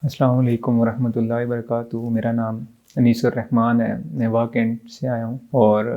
अस्सलाम वालेकुम वरहमतुल्लाहि वबरकातुहू। मेरा नाम अनीसुर रहमान है। मैं वाह कैंट से आया हूँ और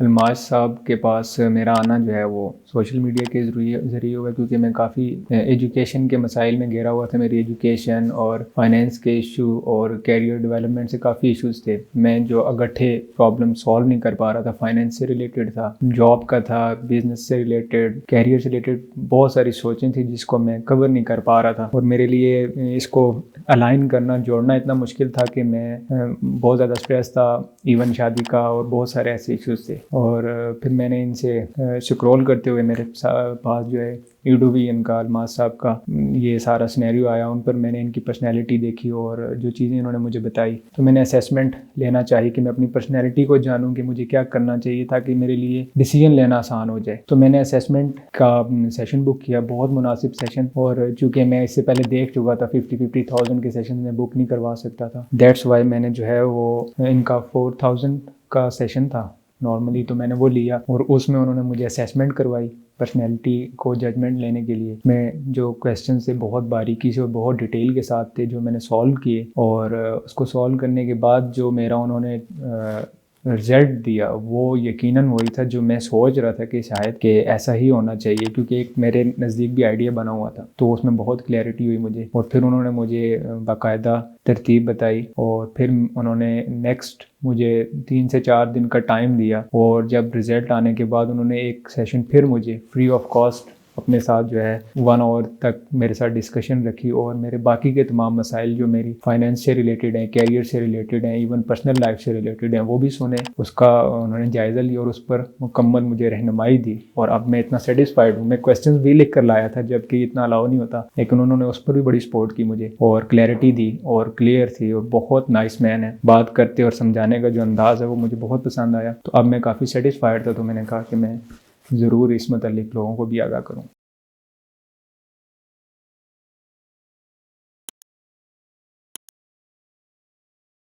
अलमाज साहब के पास मेरा आना जो है वो सोशल मीडिया के ज़रिए हुआ, क्योंकि मैं काफ़ी एजुकेशन के मसाइल में घिरा हुआ था। मेरी एजुकेशन और फाइनेंस के इशू और कैरियर डेवलपमेंट से काफ़ी इश्यूज़ थे। मैं जो अगट्ठे प्रॉब्लम सॉल्व नहीं कर पा रहा था, फाइनेंस से रिलेटेड था, जॉब का था, बिजनेस से रिलेटेड, कैरियर से रिलेटेड बहुत सारी सोचें थी जिसको मैं कवर नहीं कर पा रहा था। और मेरे लिए इसको अलाइन करना, जोड़ना इतना मुश्किल था कि मैं बहुत ज़्यादा स्ट्रेस था, इवन शादी का और बहुत सारे ऐसे इश्यूज थे। और फिर मैंने इनसे स्क्रॉल करते हुए मेरे पास जो है यूट्यूब इनका अलमाज साहब का ये सारा सिनेरियो आया। उन पर मैंने इनकी पर्सनैलिटी देखी और जो चीज़ें इन्होंने मुझे बताई, तो मैंने असेसमेंट लेना चाहिए कि मैं अपनी पर्सनैलिटी को जानूँ कि मुझे क्या करना चाहिए ताकि मेरे लिए डिसीजन लेना आसान हो जाए। तो मैंने असेसमेंट का सेशन बुक किया, बहुत मुनासिब सेशन। और चूँकि मैं इससे पहले देख चुका था 50,000 के सेशन में बुक नहीं करवा सकता था, दैट्स वाई मैंने जो है वो इनका 4,000 का सेशन था नॉर्मली, तो मैंने वो लिया और उसमें उन्होंने मुझे असेसमेंट करवाई पर्सनैलिटी को जजमेंट लेने के लिए। मैं जो क्वेश्चन से बहुत बारीकी से और बहुत डिटेल के साथ थे जो मैंने सॉल्व किए, और उसको सॉल्व करने के बाद जो मेरा उन्होंने रिजल्ट दिया वो यकीनन वही था जो मैं सोच रहा था कि शायद कि ऐसा ही होना चाहिए, क्योंकि एक मेरे नज़दीक भी आइडिया बना हुआ था। तो उसमें बहुत क्लैरिटी हुई मुझे, और फिर उन्होंने मुझे बाकायदा तरतीब बताई, और फिर उन्होंने नेक्स्ट मुझे 3 से 4 दिन का टाइम दिया। और जब रिज़ल्ट आने के बाद उन्होंने एक सेशन फिर मुझे फ्री ऑफ कॉस्ट अपने साथ जो है 1 आवर तक मेरे साथ डिस्कशन रखी, और मेरे बाकी के तमाम मसाइल जो मेरी फाइनेंस से रिलेटेड हैं, कैरियर से रिलेटेड हैं, इवन पर्सनल लाइफ से रिलेटेड हैं, वो भी सुने। उसका उन्होंने जायज़ा लिया और उस पर मुकम्मल मुझे रहनुमाई दी। और अब मैं इतना सेटिस्फाइड हूँ। मैं क्वेश्चंस भी लिख कर लाया था जबकि इतना अलाउ नहीं होता, लेकिन उन्होंने उस पर भी बड़ी सपोर्ट की मुझे और क्लैरिटी दी और क्लियर थी, और बहुत नाइस मैन है। बात करते और समझाने का जो अंदाज़ है वो मुझे बहुत पसंद आया। तो अब मैं काफ़ी सेटिस्फाइड था, तो मैंने कहा कि मैं ज़रूर इस मतलब लोगों को भी आगाह करूँ।